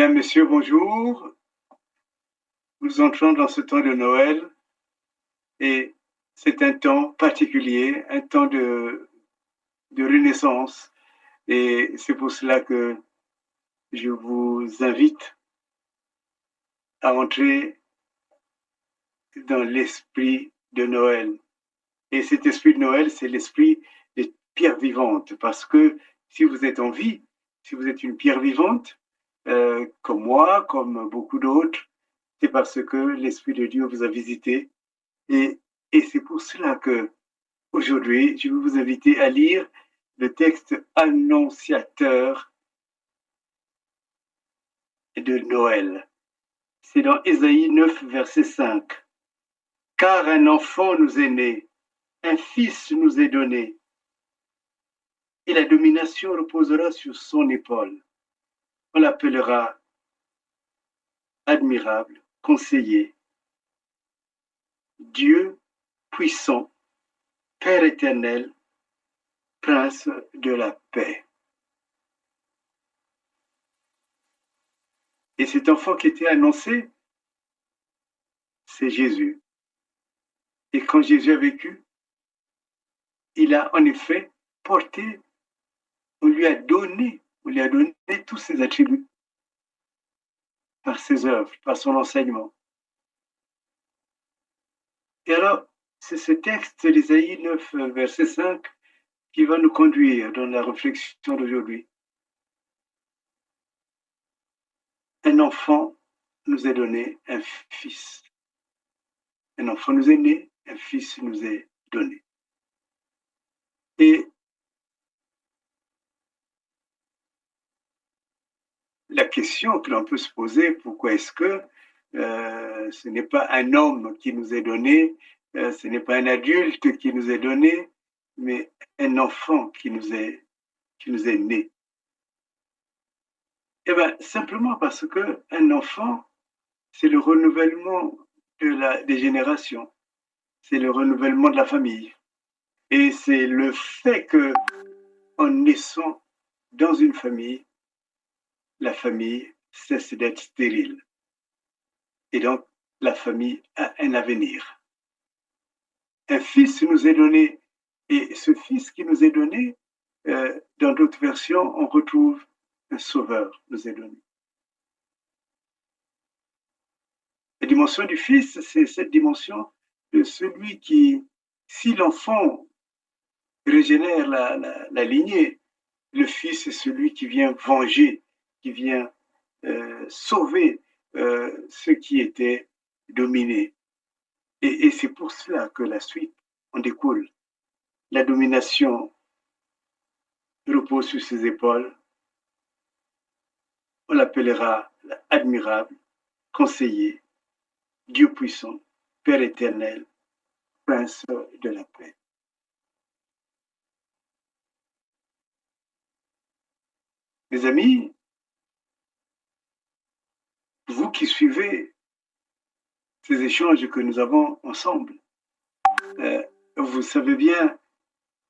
Mesdames, Messieurs, bonjour. Nous entrons dans ce temps de Noël et c'est un temps particulier, un temps de renaissance. Et c'est pour cela que je vous invite à entrer dans l'esprit de Noël. Et cet esprit de Noël, c'est l'esprit des pierres vivantes. Parce que si vous êtes en vie, si vous êtes une pierre vivante, comme moi, comme beaucoup d'autres, c'est parce que l'Esprit de Dieu vous a visité. Et, et c'est pour cela que aujourd'hui, je vais vous inviter à lire le texte annonciateur de Noël. C'est dans Ésaïe 9, verset 5. Car un enfant nous est né, un fils nous est donné, et la domination reposera sur son épaule. On l'appellera admirable, conseiller, Dieu puissant, Père éternel, Prince de la paix. Et cet enfant qui était annoncé, c'est Jésus. Et quand Jésus a vécu, il a en effet porté, on lui a donné tous ses attributs par ses œuvres, par son enseignement. Et alors, c'est ce texte d'Ésaïe 9, verset 5, qui va nous conduire dans la réflexion d'aujourd'hui. Un enfant nous est donné, un fils. Un enfant nous est né, un fils nous est donné. Et la question que l'on peut se poser, pourquoi est-ce que ce n'est pas un homme qui nous est donné, ce n'est pas un adulte qui nous est donné, mais un enfant qui nous est né. Eh bien, simplement parce qu'un enfant, c'est le renouvellement des générations, c'est le renouvellement de la famille. Et c'est le fait qu'en naissant dans une famille, la famille cesse d'être stérile. Et donc, la famille a un avenir. Un fils nous est donné, et ce fils qui nous est donné, dans d'autres versions, on retrouve un sauveur nous est donné. La dimension du fils, c'est cette dimension de celui qui, si l'enfant régénère la lignée, le fils est celui qui vient venger, qui vient sauver ceux qui étaient dominés. Et c'est pour cela que la suite en découle. La domination repose sur ses épaules. On l'appellera admirable, conseiller, Dieu puissant, Père éternel, Prince de la paix. Mes amis, vous qui suivez ces échanges que nous avons ensemble, vous savez bien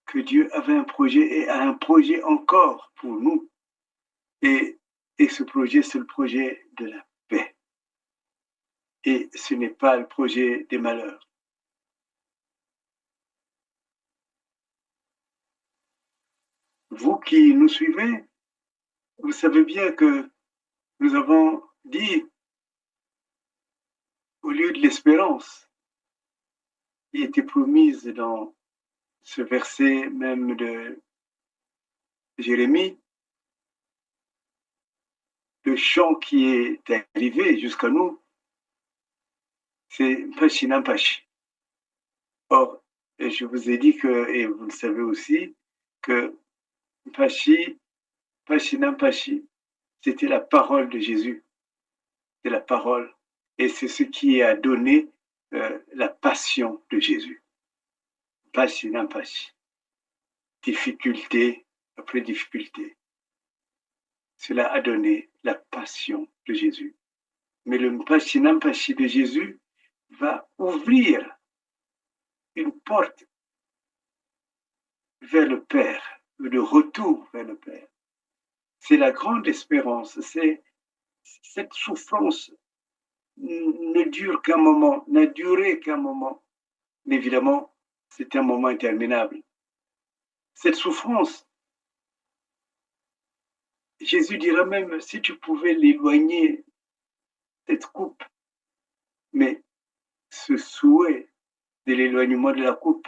que Dieu avait un projet et a un projet encore pour nous. Et ce projet, c'est le projet de la paix. Et ce n'est pas le projet des malheurs. Vous qui nous suivez, vous savez bien que nous avons dit, au lieu de l'espérance qui était promise dans ce verset même de Jérémie, le chant qui est arrivé jusqu'à nous, c'est Pachinampachi. Or, je vous ai dit que, et vous le savez aussi, que Pachinampachi, c'était la parole de Jésus. C'est la parole. Et c'est ce qui a donné la passion de Jésus. Pachinampachi. Difficulté après difficulté. Cela a donné la passion de Jésus. Mais le Pachinampachi de Jésus va ouvrir une porte vers le Père, le retour vers le Père. C'est la grande espérance, c'est cette souffrance ne dure qu'un moment, n'a duré qu'un moment. Mais évidemment, c'est un moment interminable. Cette souffrance, Jésus dira même, si tu pouvais l'éloigner, cette coupe, mais ce souhait de l'éloignement de la coupe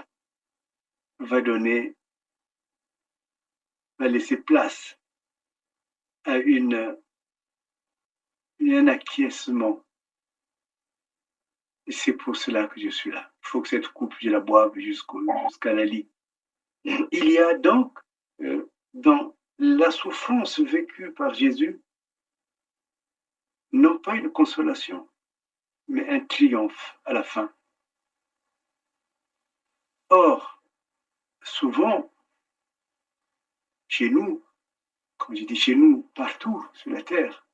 va laisser place à un acquiescement. Et c'est pour cela que je suis là. Il faut que cette coupe, je la boive jusqu'à la lie. Il y a donc, dans la souffrance vécue par Jésus, non pas une consolation, mais un triomphe à la fin. Or, souvent, chez nous, comme je dis chez nous, partout sur la terre,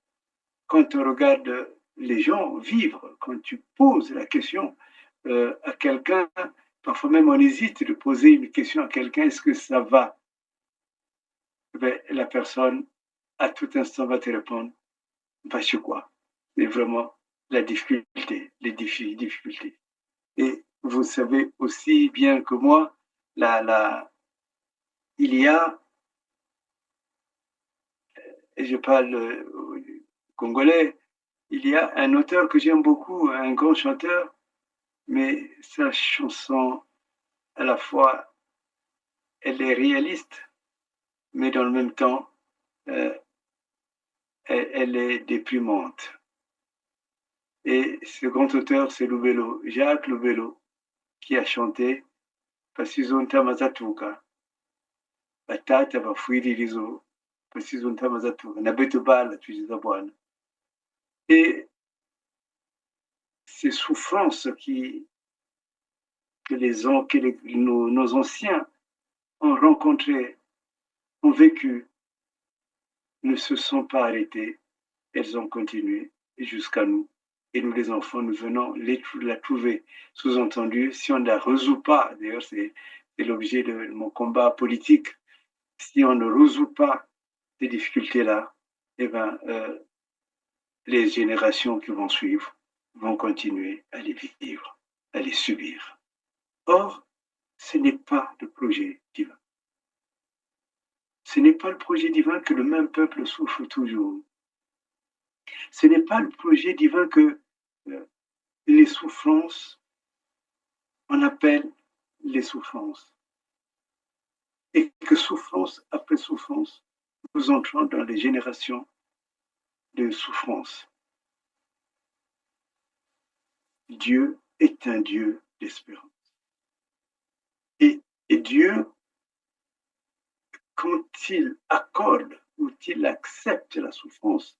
quand on regarde les gens vivre, quand tu poses la question à quelqu'un, parfois même on hésite de poser une question à quelqu'un, est-ce que ça va? Ben, la personne, à tout instant, va te répondre, va chez quoi? C'est vraiment la difficulté, les difficultés. Et vous savez aussi bien que moi, il y a, et je parle congolais, il y a un auteur que j'aime beaucoup, un grand chanteur, mais sa chanson, à la fois, elle est réaliste, mais dans le même temps, euh, elle est déprimante. Et ce grand auteur, c'est Lubelo, Jacques Lubelo, qui a chanté Pasizonta Mazatuka, Batata Bafuiririzo, Pasizonta Mazatuka, Nabetobala, Tujiza Bwana. Et ces souffrances que nos anciens ont rencontrées, ont vécues, ne se sont pas arrêtées, elles ont continué jusqu'à nous. Et nous, les enfants, nous venons la trouver. Sous-entendu, si on ne la résout pas, d'ailleurs, c'est l'objet de mon combat politique, si on ne résout pas ces difficultés-là, eh ben, les générations qui vont suivre vont continuer à les vivre, à les subir. Or, ce n'est pas le projet divin. Ce n'est pas le projet divin que le même peuple souffre toujours. Ce n'est pas le projet divin que les souffrances, on appelle les souffrances. Et que souffrance après souffrance, nous entrons dans les générations de souffrance. Dieu est un Dieu d'espérance. Et Dieu, quand il accorde ou il accepte la souffrance,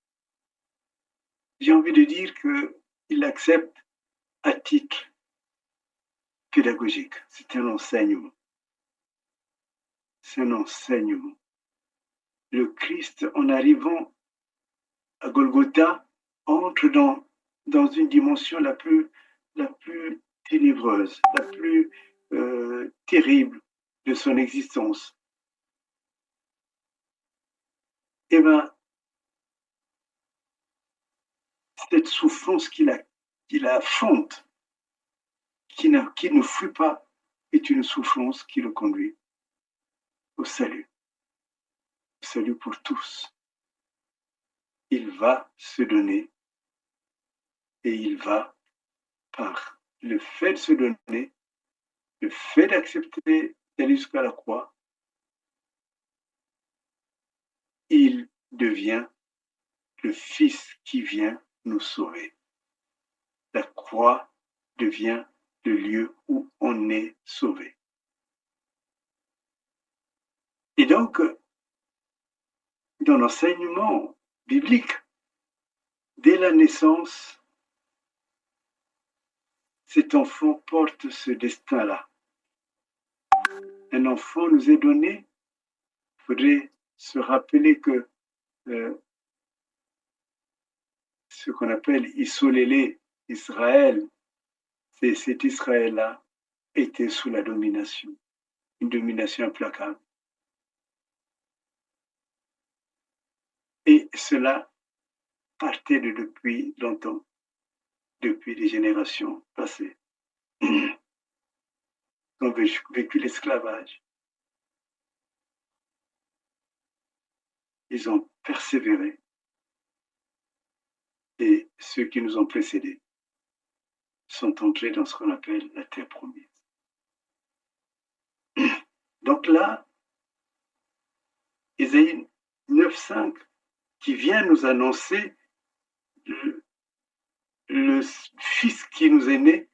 j'ai envie de dire qu'il accepte à titre pédagogique. C'est un enseignement. C'est un enseignement. Le Christ, en arrivant à Golgotha, entre dans une dimension la plus ténébreuse, la plus terrible de son existence. Eh bien, cette souffrance qu'il affronte, qui ne fuit pas, est une souffrance qui le conduit au salut pour tous. Il va se donner et il va, par le fait de se donner, le fait d'accepter d'aller jusqu'à la croix, il devient le Fils qui vient nous sauver. La croix devient le lieu où on est sauvé. Et donc, dans l'enseignement biblique, dès la naissance, cet enfant porte ce destin-là. Un enfant nous est donné, il faudrait se rappeler que ce qu'on appelle Isolélé, Israël, cet Israël-là était sous la domination, une domination implacable. Et cela appartiennent depuis longtemps, depuis des générations passées, qui ont vécu l'esclavage. Ils ont persévéré. Et ceux qui nous ont précédés sont entrés dans ce qu'on appelle la terre promise. Donc là, Ésaïe 9,5 qui vient nous annoncer le Fils qui nous est né.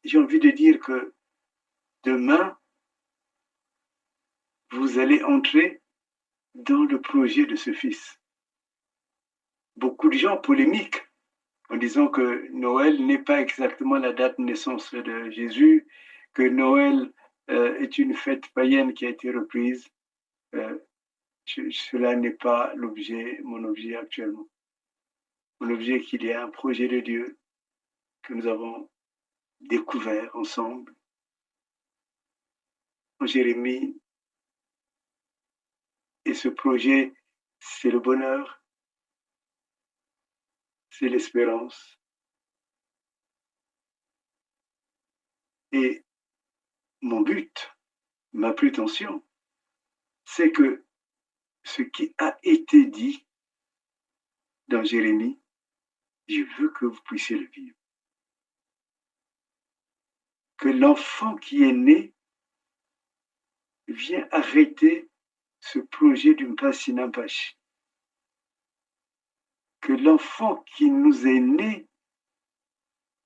J'ai envie de dire que demain, vous allez entrer dans le projet de ce Fils. Beaucoup de gens polémiquent en disant que Noël n'est pas exactement la date de naissance de Jésus, que Noël est une fête païenne qui a été reprise. Cela n'est pas mon objet actuellement. Mon objet est qu'il y a un projet de Dieu que nous avons découvert ensemble en Jérémie. Et ce projet, c'est le bonheur, c'est l'espérance. Et mon but, ma prétention, c'est que ce qui a été dit dans Jérémie, je veux que vous puissiez le vivre. Que l'enfant qui est né vient arrêter ce projet d'une Passinampache. Que l'enfant qui nous est né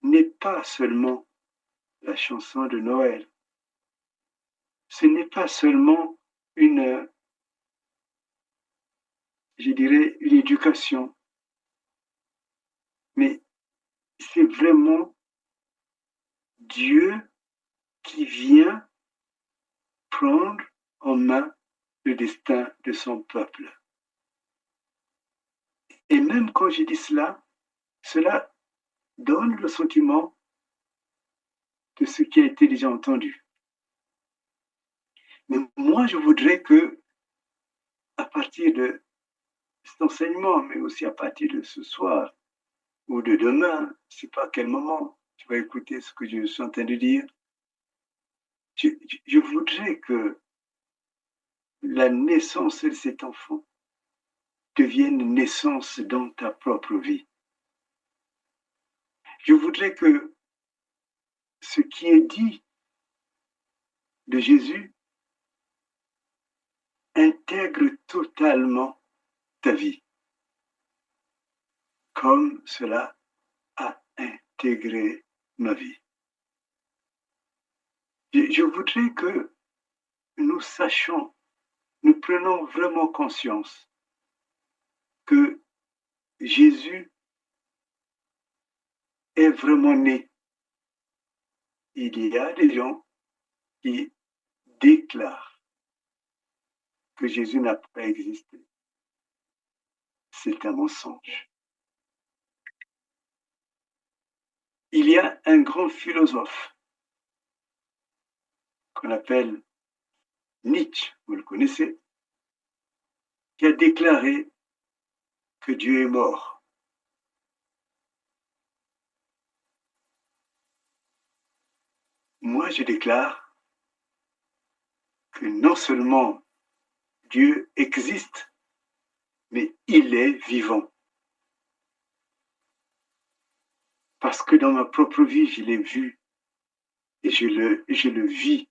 n'est pas seulement la chanson de Noël. Ce n'est pas seulement une éducation, mais c'est vraiment Dieu qui vient prendre en main le destin de son peuple. Et même quand je dis cela, cela donne le sentiment de ce qui a été déjà entendu. Mais moi, je voudrais que, à partir de cet enseignement, mais aussi à partir de ce soir ou de demain, je ne sais pas à quel moment tu vas écouter ce que je suis en train de dire, je voudrais que la naissance de cet enfant devienne une naissance dans ta propre vie. Je voudrais que ce qui est dit de Jésus intègre totalement ta vie, comme cela a intégré ma vie. Je voudrais que nous sachions, nous prenons vraiment conscience que Jésus est vraiment né. Il y a des gens qui déclarent que Jésus n'a pas existé. C'est un mensonge. Il y a un grand philosophe qu'on appelle Nietzsche, vous le connaissez, qui a déclaré que Dieu est mort. Moi, je déclare que non seulement Dieu existe, mais il est vivant. Parce que dans ma propre vie, je l'ai vu et je le vis.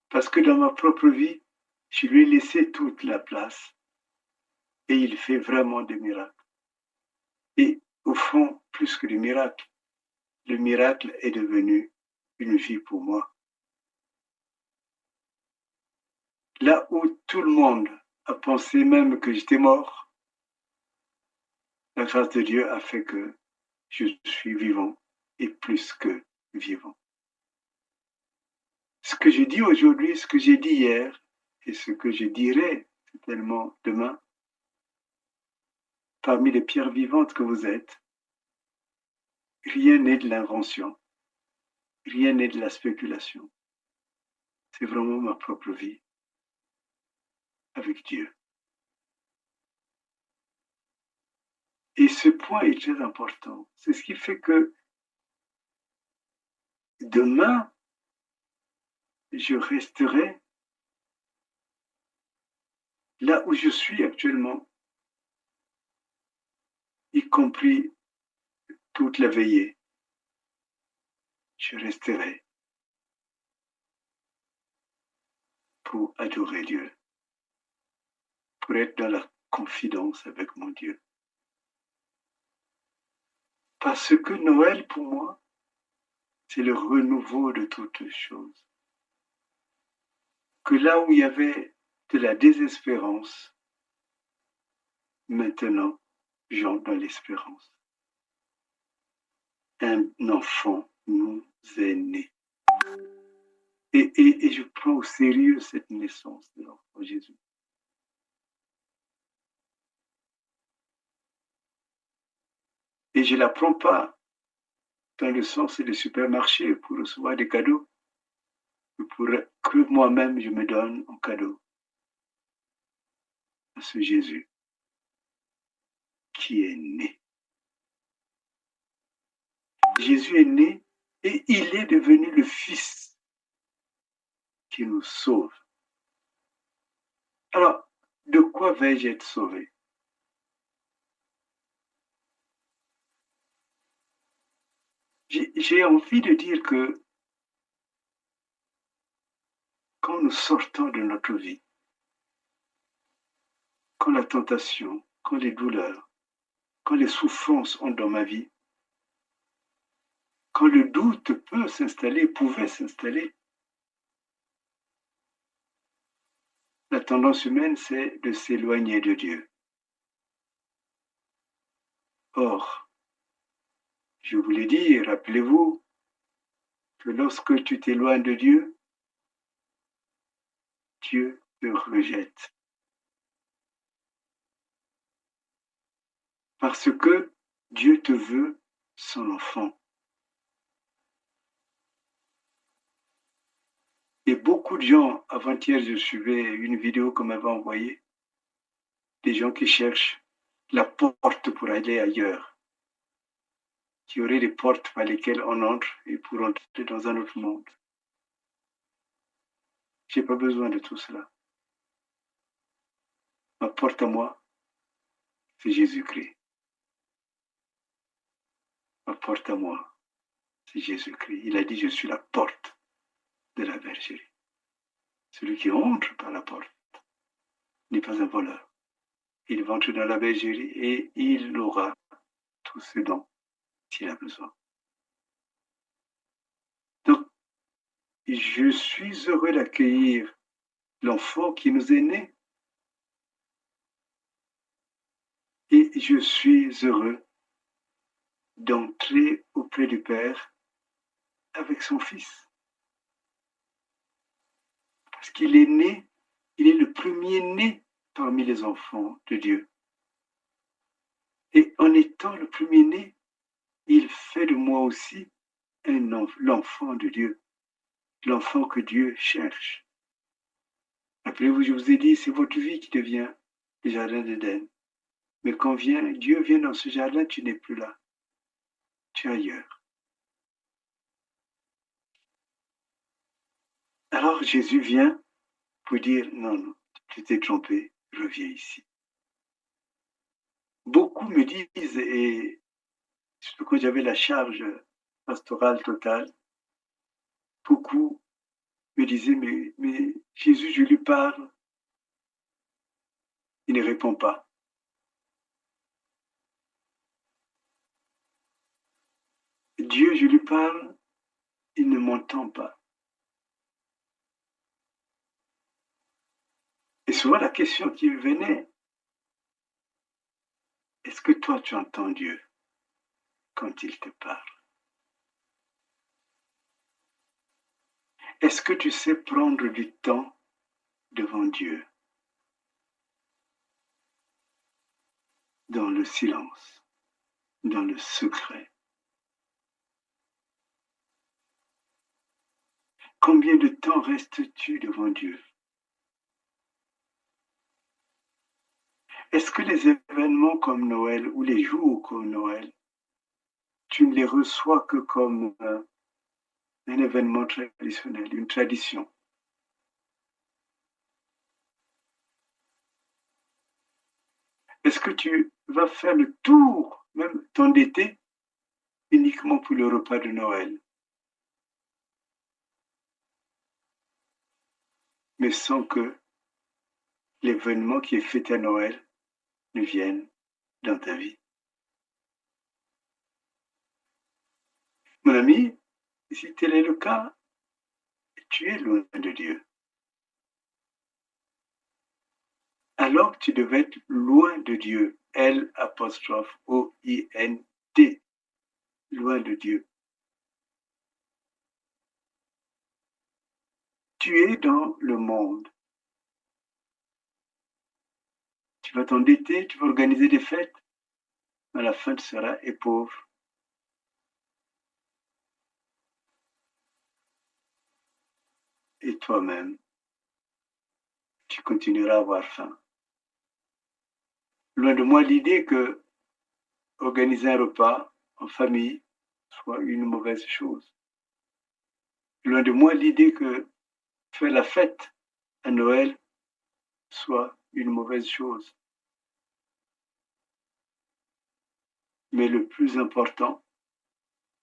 Parce que dans ma propre vie, je lui ai laissé toute la place et il fait vraiment des miracles. Et au fond, plus que des miracles, le miracle est devenu une vie pour moi. Là où tout le monde a pensé même que j'étais mort, la grâce de Dieu a fait que je suis vivant et plus que vivant. Ce que je dis aujourd'hui, ce que j'ai dit hier et ce que je dirai certainement demain, parmi les pierres vivantes que vous êtes, rien n'est de l'invention, rien n'est de la spéculation. C'est vraiment ma propre vie avec Dieu. Et ce point est très important. C'est ce qui fait que demain, je resterai là où je suis actuellement, y compris toute la veillée. Je resterai pour adorer Dieu, pour être dans la confidence avec mon Dieu. Parce que Noël, pour moi, c'est le renouveau de toutes choses. Que là où il y avait de la désespérance, maintenant, j'entre dans l'espérance. Un enfant nous est né. Et je prends au sérieux cette naissance de l'enfant Jésus. Et je ne la prends pas dans le sens des supermarchés pour recevoir des cadeaux, pour que moi-même je me donne en cadeau à ce Jésus qui est né. Jésus est né et il est devenu le Fils qui nous sauve. Alors, de quoi vais-je être sauvé? J'ai envie de dire que quand nous sortons de notre vie, quand la tentation, quand les douleurs, quand les souffrances ont dans ma vie, quand le doute peut s'installer, pouvait s'installer, la tendance humaine, c'est de s'éloigner de Dieu. Or, je vous l'ai dit, rappelez-vous que lorsque tu t'éloignes de Dieu, Dieu te rejette. Parce que Dieu te veut son enfant. Et beaucoup de gens, avant-hier, je suivais une vidéo qu'on m'avait envoyée, des gens qui cherchent la porte pour aller ailleurs, qui auraient des portes par lesquelles on entre et pour entrer dans un autre monde. Je n'ai pas besoin de tout cela. Ma porte à moi, c'est Jésus-Christ. Ma porte à moi, c'est Jésus-Christ. Il a dit, je suis la porte de la bergerie. Celui qui entre par la porte n'est pas un voleur. Il va entrer dans la bergerie et il aura tout ce dont il a besoin. Donc, je suis heureux d'accueillir l'enfant qui nous est né. Et je suis heureux d'entrer auprès du Père avec son Fils. Parce qu'il est né, il est le premier né parmi les enfants de Dieu. Et en étant le premier né, il fait de moi aussi l'enfant de Dieu, l'enfant que Dieu cherche. Rappelez-vous, je vous ai dit, c'est votre vie qui devient le jardin d'Éden. Mais quand Dieu vient dans ce jardin, tu n'es plus là. Tu es ailleurs. Alors Jésus vient pour dire, non, non, tu t'es trompé, reviens ici. Beaucoup me disent, et surtout quand j'avais la charge pastorale totale, beaucoup me disaient, mais Jésus, je lui parle, il ne répond pas. Dieu, je lui parle, il ne m'entend pas. Et souvent la question qui me venait, est-ce que toi tu entends Dieu quand il te parle? Est-ce que tu sais prendre du temps devant Dieu, dans le silence, dans le secret? Combien de temps restes-tu devant Dieu? Est-ce que les événements comme Noël ou les jours comme Noël, tu ne les reçois que comme un événement traditionnel, une tradition? Est-ce que tu vas faire le tour, même t'endetter, uniquement pour le repas de Noël, mais sans que l'événement qui est fêté à Noël ne vienne dans ta vie? Mon ami, si tel est le cas, tu es loin de Dieu. Alors tu devais être loin de Dieu. L apostrophe O-I-N-T, loin de Dieu. Tu es dans le monde. Tu vas t'endetter, tu vas organiser des fêtes, mais à la fin tu seras pauvre. Et toi-même, tu continueras à avoir faim. Loin de moi l'idée que organiser un repas en famille soit une mauvaise chose. Loin de moi l'idée que faire la fête à Noël soit une mauvaise chose. Mais le plus important,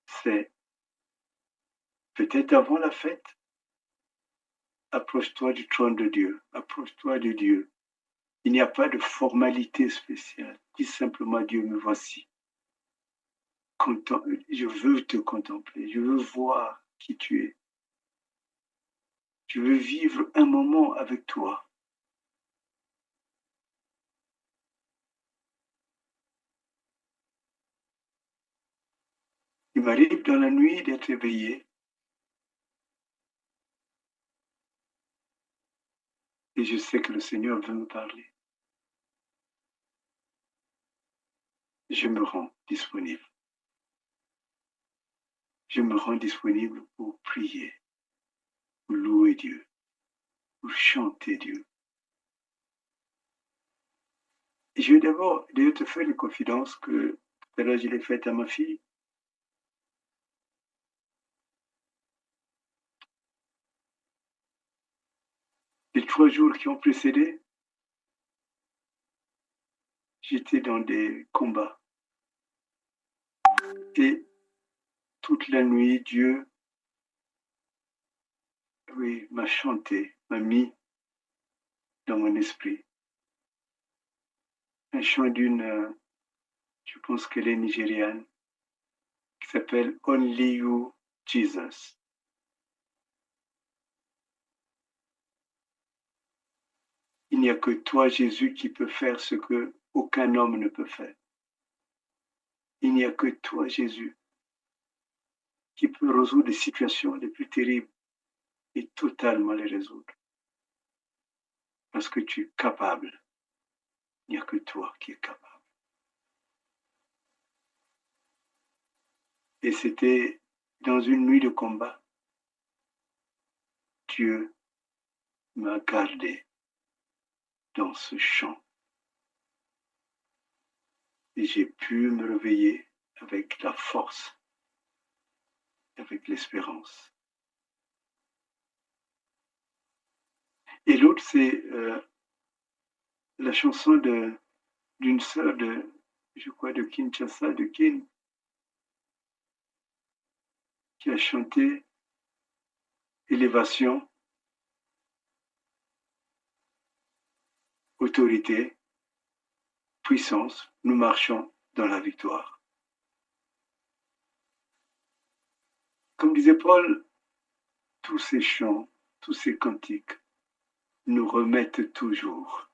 c'est peut-être avant la fête, approche-toi du trône de Dieu, approche-toi de Dieu. Il n'y a pas de formalité spéciale. Dis simplement Dieu, me voici. Je veux te contempler, je veux voir qui tu es. Je veux vivre un moment avec toi. Il m'arrive dans la nuit d'être éveillé et je sais que le Seigneur veut me parler. Je me rends disponible. Je me rends disponible pour prier, pour louer Dieu, pour chanter Dieu. Et je vais d'abord te faire une confidence que tout à l'heure je l'ai faite à ma fille. Les 3 jours qui ont précédé, j'étais dans des combats. Et toute la nuit, Dieu, oui, m'a chanté, m'a mis dans mon esprit un chant je pense qu'elle est nigériane, qui s'appelle Only You, Jesus. Il n'y a que toi, Jésus, qui peut faire ce que aucun homme ne peut faire. Il n'y a que toi, Jésus, qui peut résoudre les situations les plus terribles et totalement les résoudre. Parce que tu es capable. Il n'y a que toi qui es capable. Et c'était dans une nuit de combat. Dieu m'a gardé dans ce chant. Et j'ai pu me réveiller avec la force, avec l'espérance. Et l'autre, c'est la chanson d'une sœur je crois, de Kinshasa, de Kin, qui a chanté Élévation, autorité, puissance, nous marchons dans la victoire. Comme disait Paul, tous ces chants, tous ces cantiques nous remettent toujours,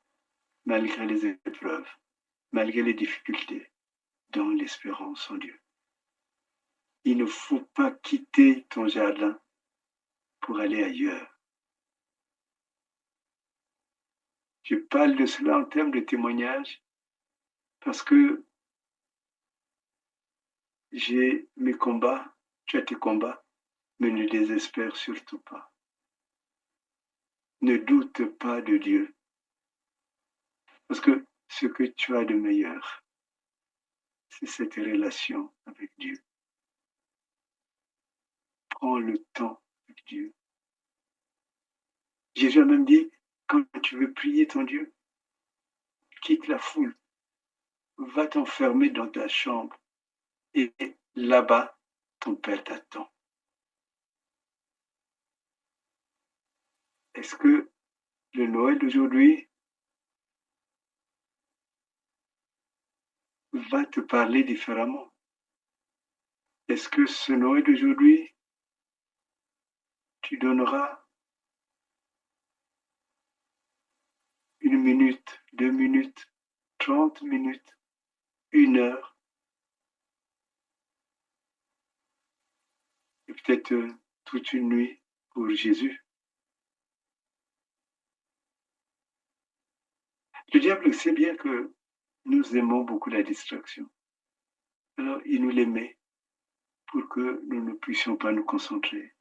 malgré les épreuves, malgré les difficultés, dans l'espérance en Dieu. Il ne faut pas quitter ton jardin pour aller ailleurs. Je parle de cela en termes de témoignage parce que j'ai mes combats, tu as tes combats, mais ne désespère surtout pas. Ne doute pas de Dieu. Parce que ce que tu as de meilleur, c'est cette relation avec Dieu. Prends le temps avec Dieu. Jésus a même dit, quand tu veux prier ton Dieu, quitte la foule, va t'enfermer dans ta chambre et là-bas, ton Père t'attend. Est-ce que le Noël d'aujourd'hui va te parler différemment? Est-ce que ce Noël d'aujourd'hui, tu donneras 1 minute, 2 minutes, 30 minutes, 1 heure, et peut-être toute une nuit pour Jésus? Le diable sait bien que nous aimons beaucoup la distraction. Alors, il nous les met pour que nous ne puissions pas nous concentrer.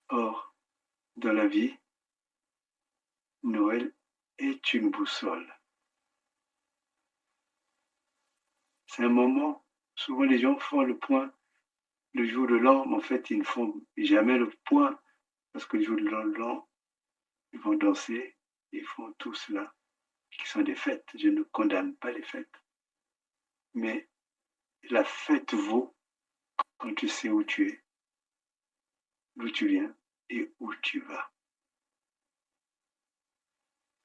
Or, dans la vie, Noël est une boussole. C'est un moment, souvent les gens font le point le jour de l'an, mais en fait, ils ne font jamais le point parce que le jour de l'an, ils vont danser, ils font tout cela, qui sont des fêtes. Je ne condamne pas les fêtes. Mais la fête vaut quand tu sais où tu es, d'où tu viens et où tu vas.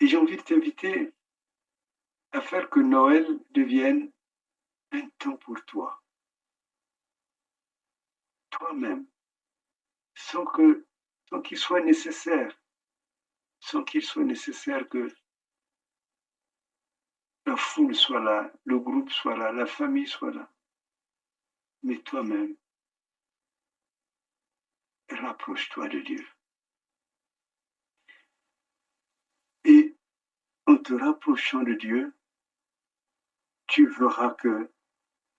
Et j'ai envie de t'inviter à faire que Noël devienne un temps pour toi, toi-même, sans qu'il soit nécessaire, sans qu'il soit nécessaire que la foule soit là, le groupe soit là, la famille soit là. Mais toi-même, rapproche-toi de Dieu. Et en te rapprochant de Dieu, tu verras que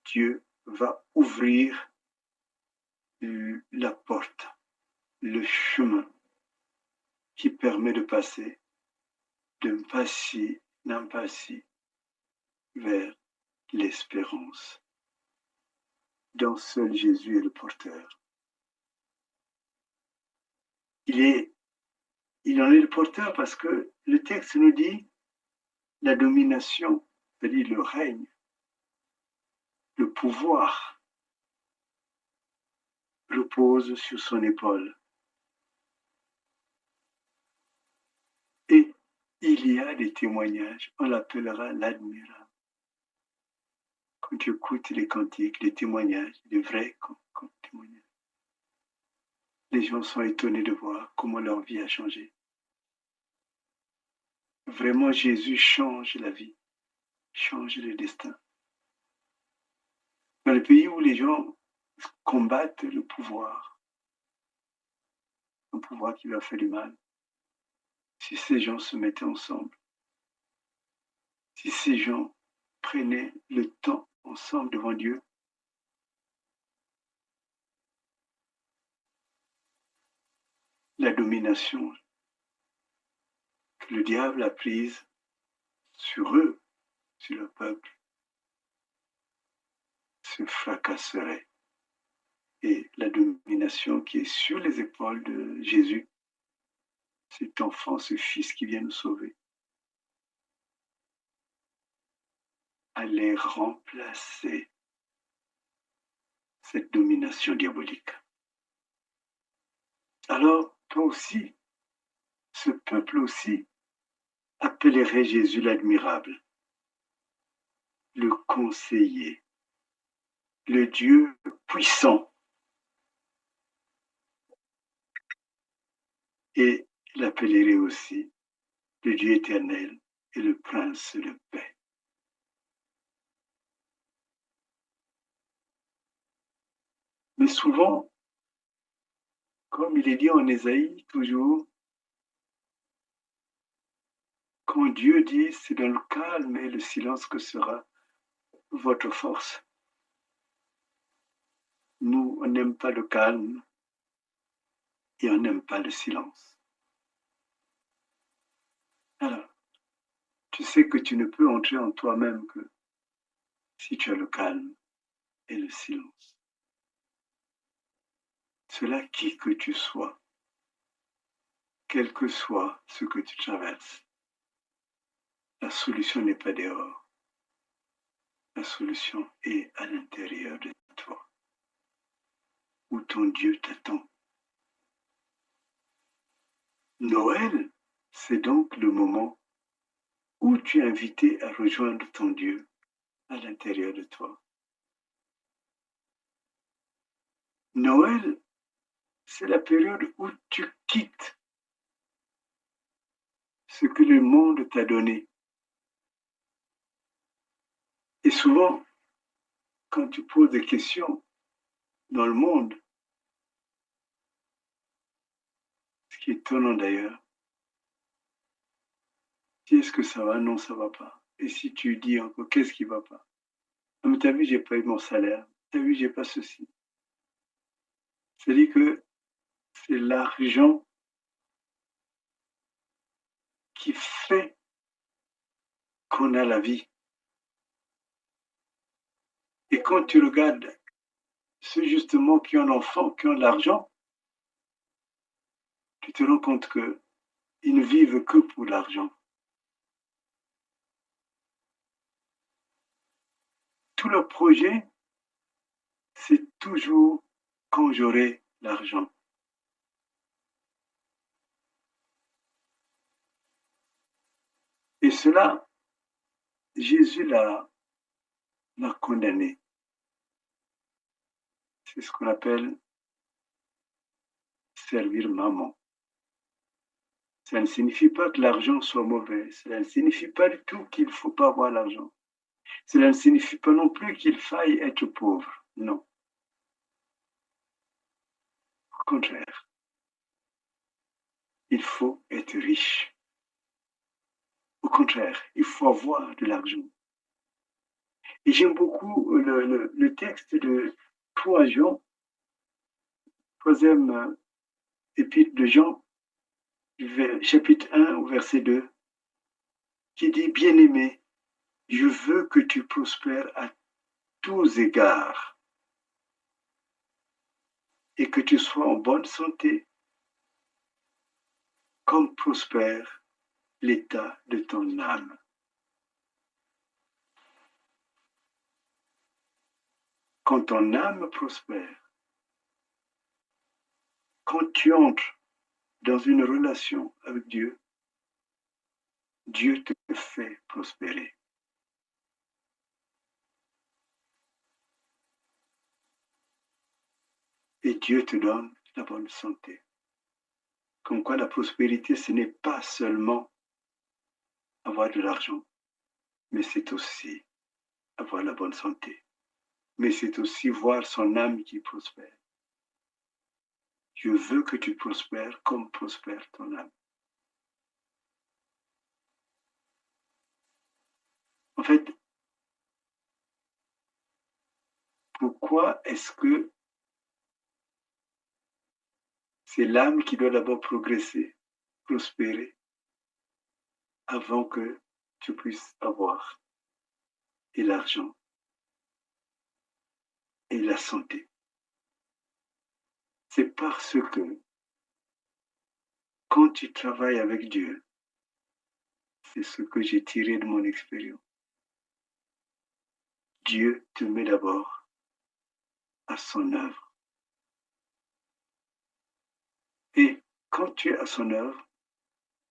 Dieu va ouvrir la porte, le chemin qui permet de passer d'un passé d'un passé vers l'espérance, dont seul Jésus est le porteur. Il en est le porteur parce que le texte nous dit la domination, c'est-à-dire le règne, le pouvoir repose sur son épaule. Et il y a des témoignages, on l'appellera l'admirable. Quand tu écoutes les cantiques, les témoignages, les vrais témoignages, les gens sont étonnés de voir comment leur vie a changé. Vraiment, Jésus change la vie, change le destin. Dans les pays où les gens combattent le pouvoir, un pouvoir qui leur fait du mal, si ces gens se mettaient ensemble, si ces gens prenaient le temps ensemble devant Dieu, la domination que le diable a prise sur eux, sur le peuple, se fracasserait. Et la domination qui est sur les épaules de Jésus, cet enfant, ce fils qui vient nous sauver, allait remplacer cette domination diabolique. Alors, toi aussi, ce peuple aussi, appellerait Jésus l'admirable, le conseiller, le Dieu puissant, et l'appellerait aussi le Dieu éternel et le prince de paix. Mais souvent, comme il est dit en Ésaïe, toujours, quand Dieu dit, c'est dans le calme et le silence que sera votre force. Nous, on n'aime pas le calme et on n'aime pas le silence. Alors, tu sais que tu ne peux entrer en toi-même que si tu as le calme et le silence. Cela, qui que tu sois, quel que soit ce que tu traverses, la solution n'est pas dehors. La solution est à l'intérieur de toi, où ton Dieu t'attend. Noël, c'est donc le moment où tu es invité à rejoindre ton Dieu à l'intérieur de toi. Noël, c'est la période où tu quittes ce que le monde t'a donné. Et souvent, quand tu poses des questions dans le monde, ce qui est étonnant d'ailleurs, si est-ce que ça va? Non, ça va pas. Et si tu dis encore, qu'est-ce qui va pas? Ah, mais t'as vu, j'ai pas eu mon salaire. T'as vu, j'ai pas ceci. C'est-à-dire que c'est l'argent qui fait qu'on a la vie. Et quand tu regardes ceux justement qui ont l'enfant, qui ont l'argent, tu te rends compte qu'ils ne vivent que pour l'argent. Tout leur projet, c'est toujours quand j'aurai l'argent. Et cela, Jésus l'a condamné. C'est ce qu'on appelle servir maman. Ça ne signifie pas que l'argent soit mauvais. Cela ne signifie pas du tout qu'il ne faut pas avoir l'argent. Cela ne signifie pas non plus qu'il faille être pauvre. Non. Au contraire, il faut être riche. Au contraire, il faut avoir de l'argent. Et j'aime beaucoup le texte de 3 Jean, troisième épître de Jean, chapitre 1 au verset 2, qui dit, bien-aimé, je veux que tu prospères à tous égards et que tu sois en bonne santé, comme prospère l'état de ton âme. Quand ton âme prospère, quand tu entres dans une relation avec Dieu, Dieu te fait prospérer. Et Dieu te donne la bonne santé. Comme quoi la prospérité, ce n'est pas seulement avoir de l'argent, mais c'est aussi avoir la bonne santé. Mais c'est aussi voir son âme qui prospère. Je veux que tu prospères comme prospère ton âme. En fait, pourquoi est-ce que c'est l'âme qui doit d'abord progresser, prospérer, avant que tu puisses avoir et l'argent et la santé? C'est parce que quand tu travailles avec Dieu, c'est ce que j'ai tiré de mon expérience. Dieu te met d'abord à son œuvre. Et quand tu es à son œuvre,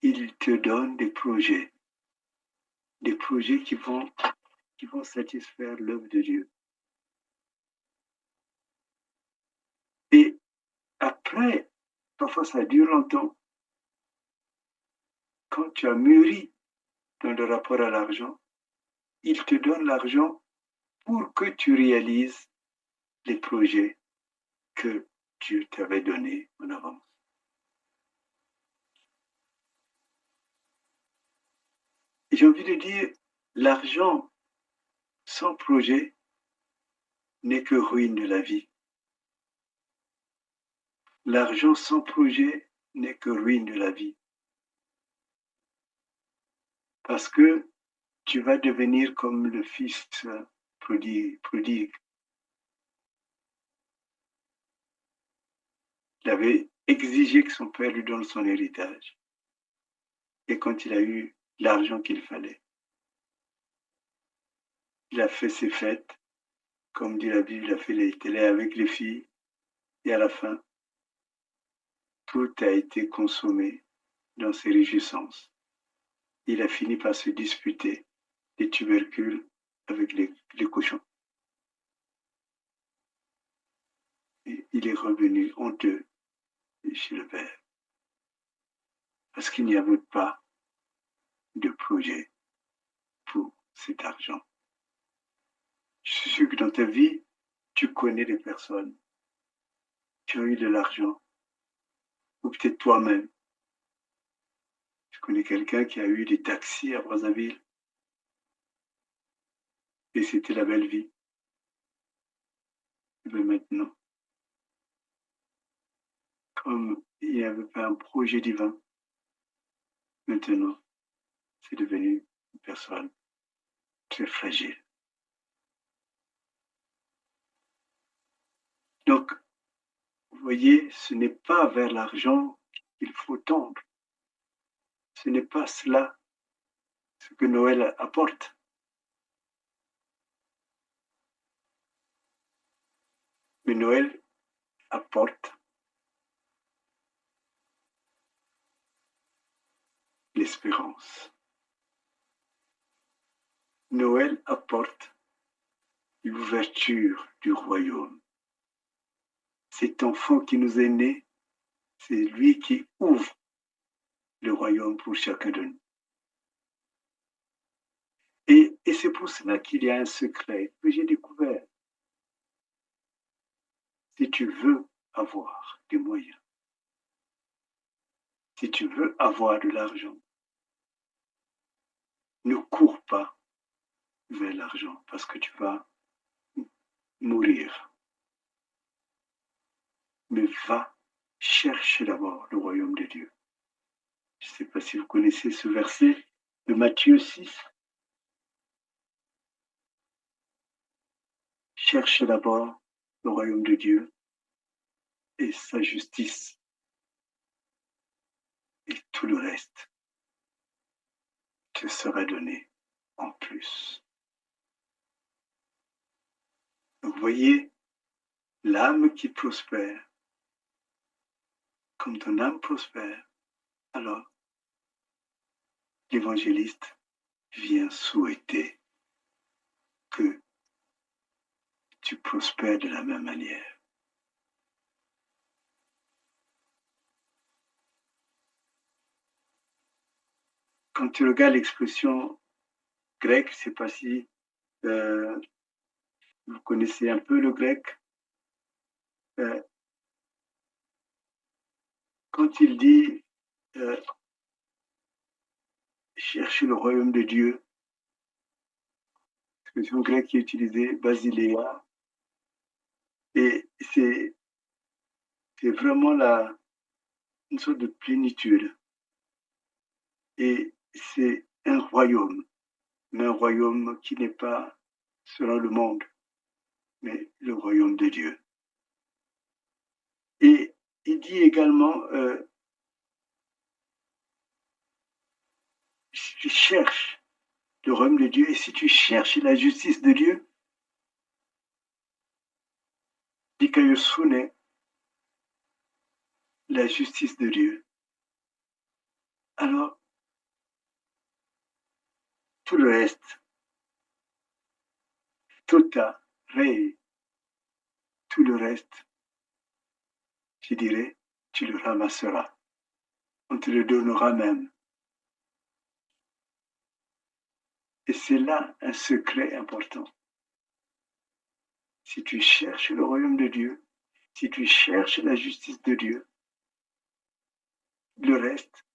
il te donne des projets qui vont satisfaire l'œuvre de Dieu. Et après, parfois ça dure longtemps, quand tu as mûri dans le rapport à l'argent, il te donne l'argent pour que tu réalises les projets que Dieu t'avait donnés en avance. Et j'ai envie de dire, l'argent sans projet n'est que ruine de la vie. L'argent sans projet n'est que ruine de la vie. Parce que tu vas devenir comme le fils prodigue. Il avait exigé que son père lui donne son héritage. Et quand il a eu l'argent qu'il fallait, il a fait ses fêtes, comme dit la Bible, il a fait les télés avec les filles, et à la fin, tout a été consommé dans ses réjouissances. Il a fini par se disputer des tubercules avec les cochons. Et il est revenu honteux chez le père, parce qu'il n'y avait pas de projet pour cet argent. Je suis sûr que dans ta vie, tu connais des personnes qui ont eu de l'argent, ou peut-être toi-même. Je connais quelqu'un qui a eu des taxis à Brazzaville, et c'était la belle vie. Mais maintenant, comme il n'y avait pas un projet divin, maintenant, c'est devenu une personne très fragile. Donc, vous voyez, ce n'est pas vers l'argent qu'il faut tendre. Ce n'est pas cela ce que Noël apporte. Mais Noël apporte l'espérance. Noël apporte l'ouverture du royaume. Cet enfant qui nous est né, c'est lui qui ouvre le royaume pour chacun de nous. Et c'est pour cela qu'il y a un secret que j'ai découvert. Si tu veux avoir des moyens, si tu veux avoir de l'argent, ne cours pas vers l'argent parce que tu vas mourir. Mais va chercher d'abord le royaume de Dieu. Je ne sais pas si vous connaissez ce verset de Matthieu 6. Cherche d'abord le royaume de Dieu et sa justice. Et tout le reste te sera donné en plus. Donc, vous voyez, l'âme qui prospère, comme ton âme prospère, alors l'évangéliste vient souhaiter que tu prospères de la même manière. Quand tu regardes l'expression grecque, je ne sais pas si vous connaissez un peu le grec, quand il dit chercher le royaume de Dieu, l'expression grecque qui est utilisée, basileia, et c'est vraiment une sorte de plénitude. Et c'est un royaume, mais un royaume qui n'est pas selon le monde, mais le royaume de Dieu. Et il dit également, si tu cherches le royaume de Dieu et si tu cherches la justice de Dieu, dikaiosune, la justice de Dieu, alors tout le reste, tota rei, tout le reste, je dirais, tu le ramasseras. On te le donnera même. Et c'est là un secret important. Si tu cherches le royaume de Dieu, si tu cherches la justice de Dieu, le reste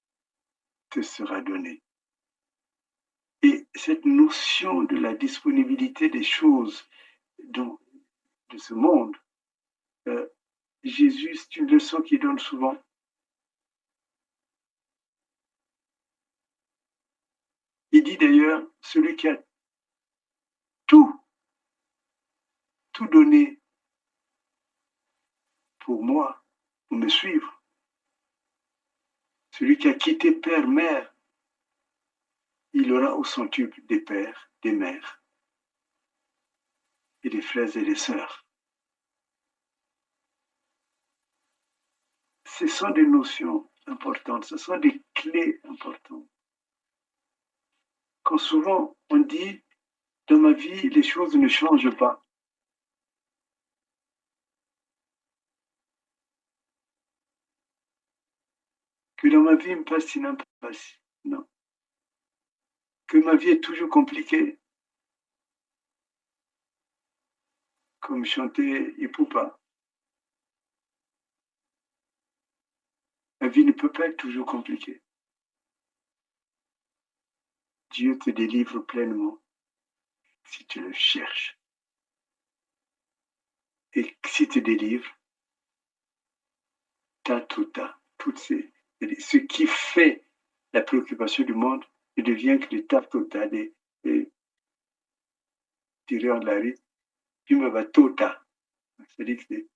te sera donné. Et cette notion de la disponibilité des choses de ce monde, Jésus, c'est une leçon qu'il donne souvent. Il dit d'ailleurs, celui qui a tout, tout donné pour moi, pour me suivre. Celui qui a quitté père, mère, il aura au centuple des pères, des mères, et des frères et des sœurs. Ce sont des notions importantes, ce sont des clés importantes. Quand souvent on dit, dans ma vie, les choses ne changent pas. Que dans ma vie, il me passe impasse. Non. Que ma vie est toujours compliquée. Comme chantait Ipoupa. La vie ne peut pas être toujours compliquée. Dieu te délivre pleinement si tu le cherches. Et si tu délivres, t'as tout, ce qui fait la préoccupation du monde ne devient que le tas total des tireurs de la rue. Tu me vas tota. C'est-à-dire que c'est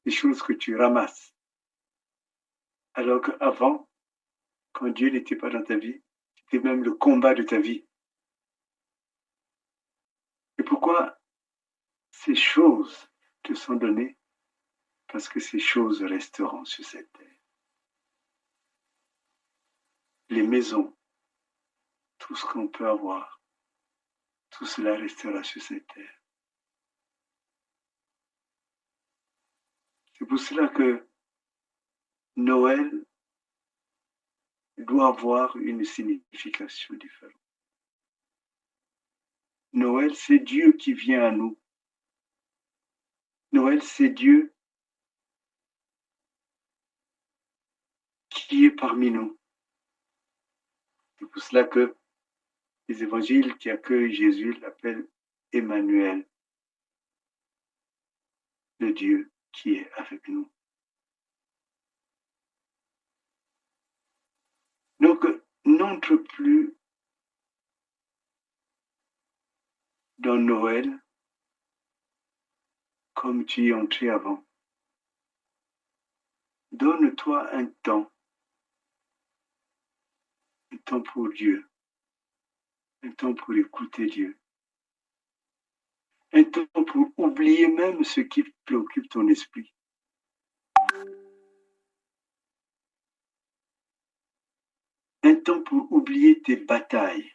des choses que tu ramasses. Alors qu'avant, quand Dieu n'était pas dans ta vie, c'était même le combat de ta vie. Et pourquoi ces choses te sont données? Parce que ces choses resteront sur cette terre. Les maisons, tout ce qu'on peut avoir, tout cela restera sur cette terre. C'est pour cela que Noël doit avoir une signification différente. Noël, c'est Dieu qui vient à nous. Noël, c'est Dieu qui est parmi nous. C'est pour cela que les évangiles qui accueillent Jésus l'appellent Emmanuel, le Dieu qui est avec nous. Donc, n'entre plus dans Noël comme tu y entrais avant. Donne-toi un temps pour Dieu, un temps pour écouter Dieu, un temps pour oublier même ce qui préoccupe ton esprit. Un temps pour oublier tes batailles.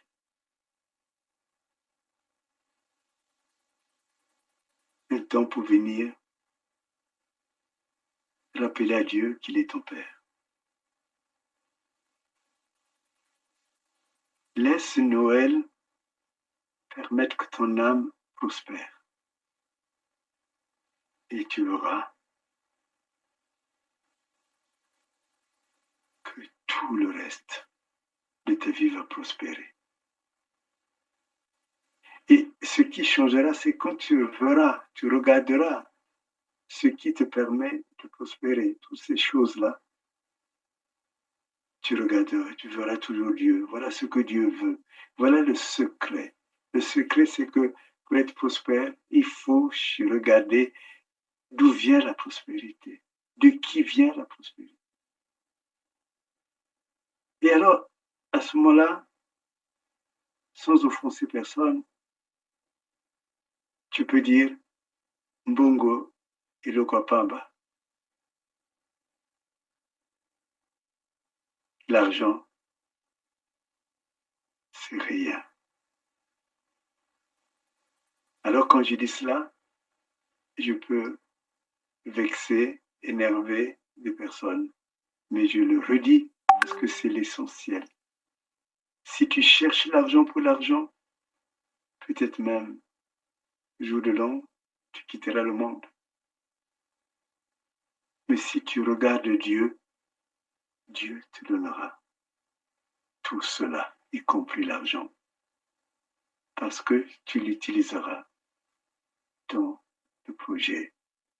Un temps pour venir rappeler à Dieu qu'il est ton Père. Laisse Noël permettre que ton âme prospère. Et tu verras que tout le reste de ta vie va prospérer. Et ce qui changera, c'est quand tu verras, tu regarderas ce qui te permet de prospérer, toutes ces choses-là, tu regarderas, tu verras toujours Dieu. Voilà ce que Dieu veut. Voilà le secret. Le secret, c'est que pour être prospère, il faut regarder d'où vient la prospérité, de qui vient la prospérité. Et alors, à ce moment-là, sans offenser personne, tu peux dire Mbongo et Lokwapamba. L'argent, c'est rien. Alors quand je dis cela, je peux vexer, énerver des personnes. Mais je le redis parce que c'est l'essentiel. Si tu cherches l'argent pour l'argent, peut-être même, jour de l'an, tu quitteras le monde. Mais si tu regardes Dieu, Dieu te donnera tout cela, y compris l'argent, parce que tu l'utiliseras dans le projet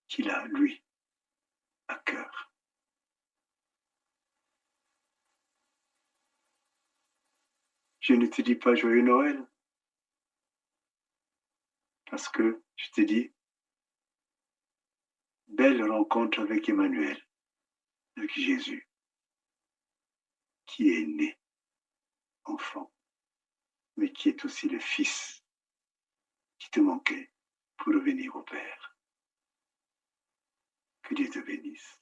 qu'il a, lui, à cœur. je ne te dis pas joyeux Noël. Parce que je te dis, belle rencontre avec Emmanuel, avec Jésus, qui est né enfant, mais qui est aussi le Fils qui te manquait pour revenir au Père. Que Dieu te bénisse.